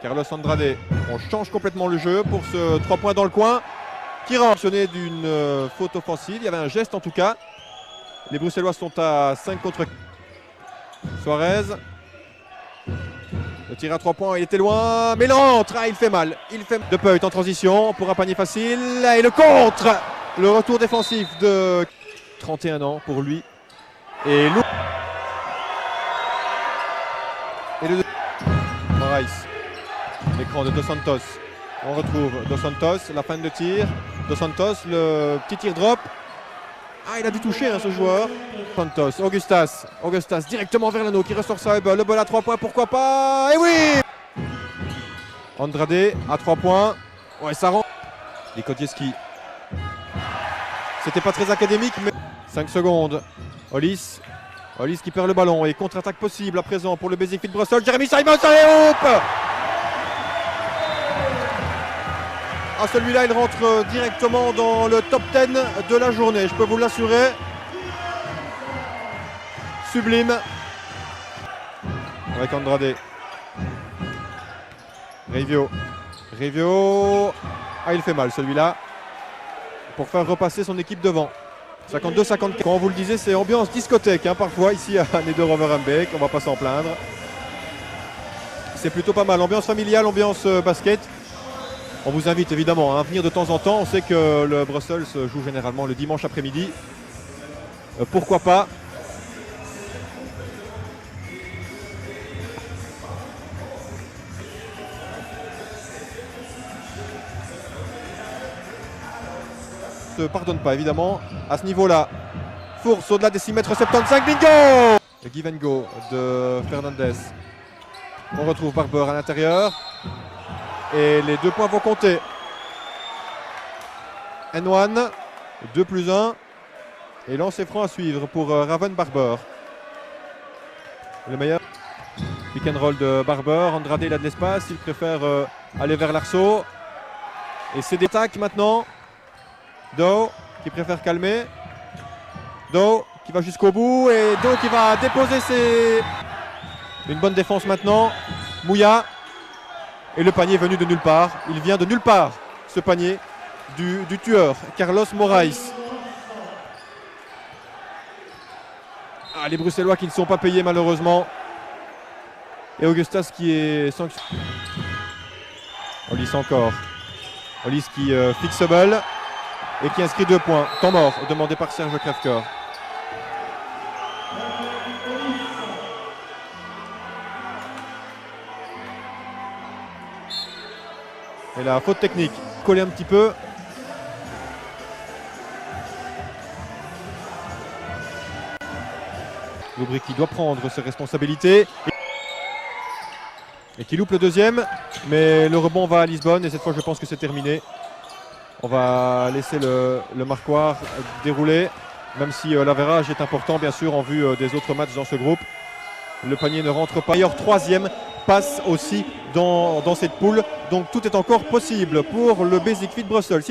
Carlos Andrade, on change complètement le jeu pour ce 3 points dans le coin. Qui mentionné d'une faute offensive, il y avait un geste en tout cas. Les Bruxellois sont à 5 contre 4. Suarez. Le tir à 3 points, il était loin, mais il rentre, il fait mal. Il fait De Peut en transition pour un panier facile. Et le contre. Le retour défensif de 31 ans pour lui. Et le Moraes. L'écran de Dos Santos. On retrouve Dos Santos, la fin de tir. Dos Santos, le petit tir drop. Ah, il a dû toucher ce joueur. Santos, Augustas directement vers l'anneau qui ressort ça. Le ball à 3 points, pourquoi pas. Et oui, Andrade à 3 points. Ouais, ça rend. Likodzieski. C'était pas très académique, mais 5 secondes. Hollis qui perd le ballon et contre-attaque possible à présent pour le Basic Fit Brussels. Jeremy Simons, allez hop. Ah, celui-là, il rentre directement dans le top 10 de la journée, je peux vous l'assurer. Sublime. Avec Andrade. Revio. Ah, il fait mal celui-là. Pour faire repasser son équipe devant. 52-54. Quand on vous le disait, c'est ambiance discothèque parfois ici à Nederover-Embeek. On va pas s'en plaindre. C'est plutôt pas mal. Ambiance familiale, ambiance basket. On vous invite évidemment à venir de temps en temps. On sait que le Brussels joue généralement le dimanche après-midi. Pourquoi pas? Ne pardonne pas évidemment à ce niveau-là. Fource au-delà des 6 mètres 75. Bingo! Le give and go de Fernandez. On retrouve Barber à l'intérieur. Et les 2 points vont compter. N1, 2+1. Et lancer franc à suivre pour Raven Barber. Le meilleur. Pick and roll de Barber. Andrade, il a de l'espace. Il préfère aller vers l'arceau. Et c'est des attaques maintenant. Doe qui préfère calmer. Doe qui va jusqu'au bout. Et Doe qui va déposer ses... Une bonne défense maintenant. Mouya. Et le panier est venu de nulle part. Il vient de nulle part, ce panier du tueur, Carlos Moraes. Ah, les Bruxellois qui ne sont pas payés malheureusement. Et Augustas qui est sanctionné. Hollis encore. Hollis qui fixe ce ball et qui inscrit 2 points. Temps mort demandé par Serge Crèvecoeur. Et la faute technique, collé un petit peu. Loubry qui doit prendre ses responsabilités. Et qui loupe le deuxième. Mais le rebond va à Lisbonne et cette fois je pense que c'est terminé. On va laisser le marquoir dérouler. Même si l'avérage est important bien sûr en vue des autres matchs dans ce groupe. Le panier ne rentre pas. Meilleur 3e passe aussi dans cette poule. Donc tout est encore possible pour le Basic Fit Brussels.